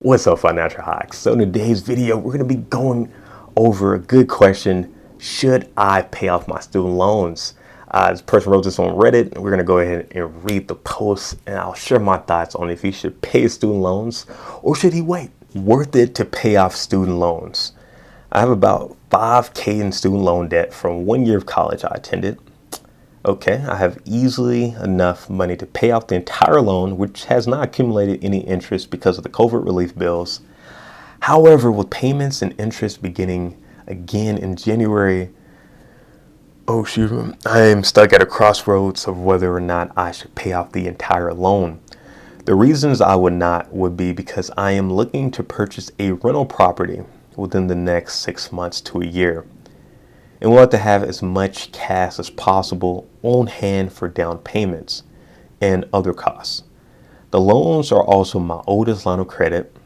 What's up, Financial Hawks? So in today's video, we're going to be going over a good question. Should I pay off my student loans? This person wrote this on Reddit. We're going to go ahead and read the post, and I'll share my thoughts on if he should pay his student loans or should he wait. Worth it to pay off student loans? I have about $5,000 in student loan debt from 1 year of college I attended. Okay, I have easily enough money to pay off the entire loan, which has not accumulated any interest because of the COVID relief bills. However, with payments and interest beginning again in January, I am stuck at a crossroads of whether or not I should pay off the entire loan. The reasons I would not would be because I am looking to purchase a rental property within the next 6 months to a year, and we'll have to have as much cash as possible on hand for down payments and other costs. The loans are also my oldest line of credit,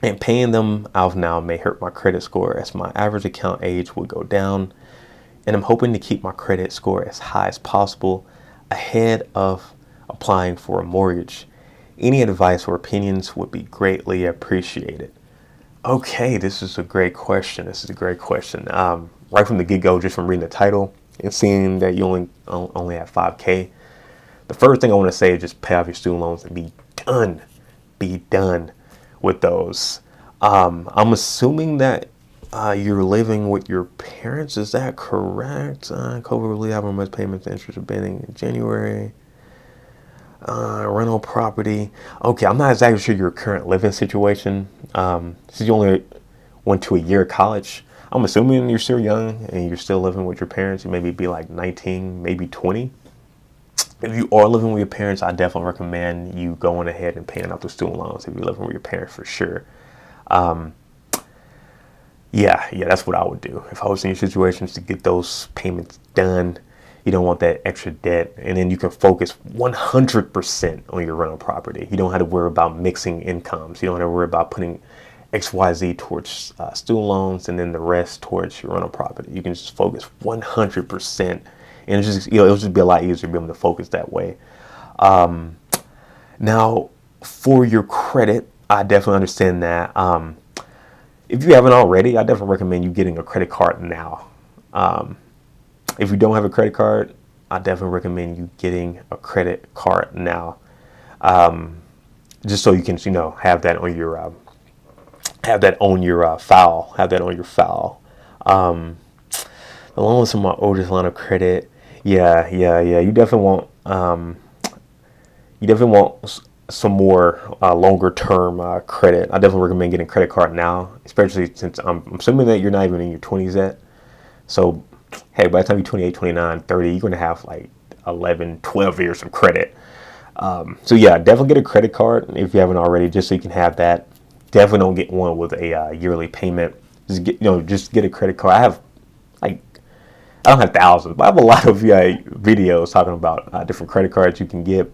and paying them off now may hurt my credit score as my average account age will go down, and I'm hoping to keep my credit score as high as possible ahead of applying for a mortgage. Any advice or opinions would be greatly appreciated. Okay, this is a great question. Right from the get-go, just from reading the title and seeing that you only have $5,000, the first thing I want to say is just pay off your student loans and be done. Be done with those. I'm assuming that you're living with your parents. Is that correct? COVID relief, how much payments and interest are beginning in January. Rental property. Okay, I'm not exactly sure your current living situation. Since you only went to a year of college, I'm assuming you're still young and you're still living with your parents. You maybe be like 19, maybe 20. If you are living with your parents, I definitely recommend you going ahead and paying off the student loans if you're living with your parents for sure. Yeah, that's what I would do if I was in your situations, to get those payments done. You don't want that extra debt, and then you can focus 100% on your rental property. You don't have to worry about mixing incomes. You don't have to worry about putting XYZ towards student loans and then the rest towards your rental property. You can just focus 100%, and it'll just be a lot easier to be able to focus that way. Now, for your credit, I definitely understand that. If you haven't already, I definitely recommend you getting a credit card now. If you don't have a credit card, I definitely recommend you getting a credit card now, just so you can, have that on your file. The loans from my oldest line of credit. Yeah. You definitely want some more longer term credit. I definitely recommend getting a credit card now, especially since I'm assuming that you're not even in your 20s yet. So, hey, by the time you're 28, 29, 30, you're going to have like 11, 12 years of credit. So yeah, definitely get a credit card if you haven't already, just so you can have that. Definitely don't get one with a yearly payment. Just get a credit card. I don't have thousands, but I have a lot of videos talking about different credit cards you can get.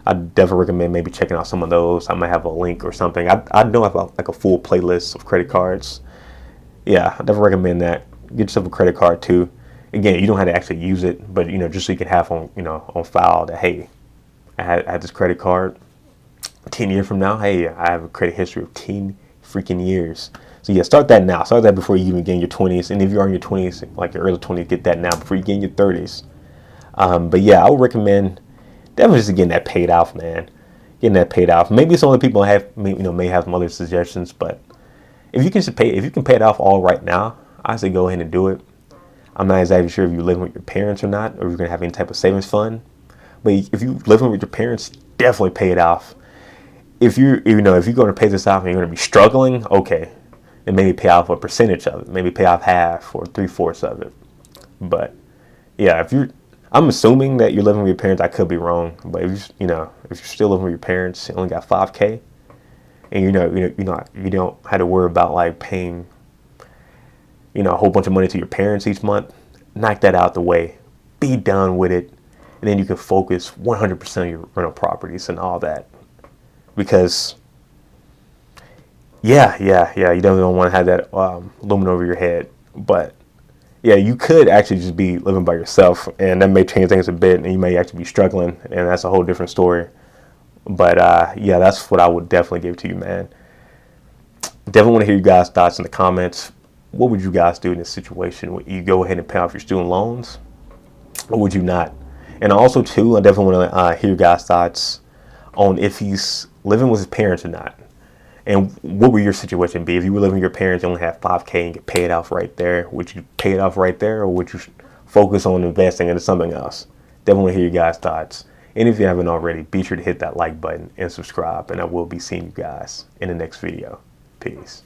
I definitely recommend maybe checking out some of those. I might have a link or something. I know I have like a full playlist of credit cards. Yeah, I definitely recommend that. Get yourself a credit card too. Again, you don't have to actually use it, but just so you can have on file that, hey, I had this credit card 10 years from now. Hey, I have a credit history of 10 freaking years. So yeah, start that now. Start that before you even get in your 20s. And if you are in your 20s, like your early 20s, get that now before you get in your 30s. But yeah, I would recommend definitely just getting that paid off, man. Getting that paid off. Maybe some other people may have some other suggestions, but if you can pay it off all right now, I say go ahead and do it. I'm not exactly sure if you're living with your parents or not, or if you're going to have any type of savings fund. But if you're living with your parents, definitely pay it off. If you're going to pay this off and you're going to be struggling, okay, then maybe pay off a percentage of it. Maybe pay off half or 3/4 of it. But yeah, I'm assuming that you're living with your parents. I could be wrong, but if you're still living with your parents, you only got $5,000, and you don't have to worry about like paying a whole bunch of money to your parents each month. Knock that out the way. Be done with it. And then you can focus 100% on your rental properties and all that. Because, yeah, you definitely don't want to have that looming over your head. But, yeah, you could actually just be living by yourself, and that may change things a bit, and you may actually be struggling, and that's a whole different story. But, yeah, that's what I would definitely give to you, man. Definitely want to hear you guys' thoughts in the comments. What would you guys do in this situation? Would you go ahead and pay off your student loans, or would you not? And also, too, I definitely want to hear you guys' thoughts on if he's living with his parents or not. And what would your situation be? If you were living with your parents, you only have 5K and get paid off right there, would you pay it off right there, or would you focus on investing into something else? Definitely want to hear you guys' thoughts. And if you haven't already, be sure to hit that like button and subscribe. And I will be seeing you guys in the next video. Peace.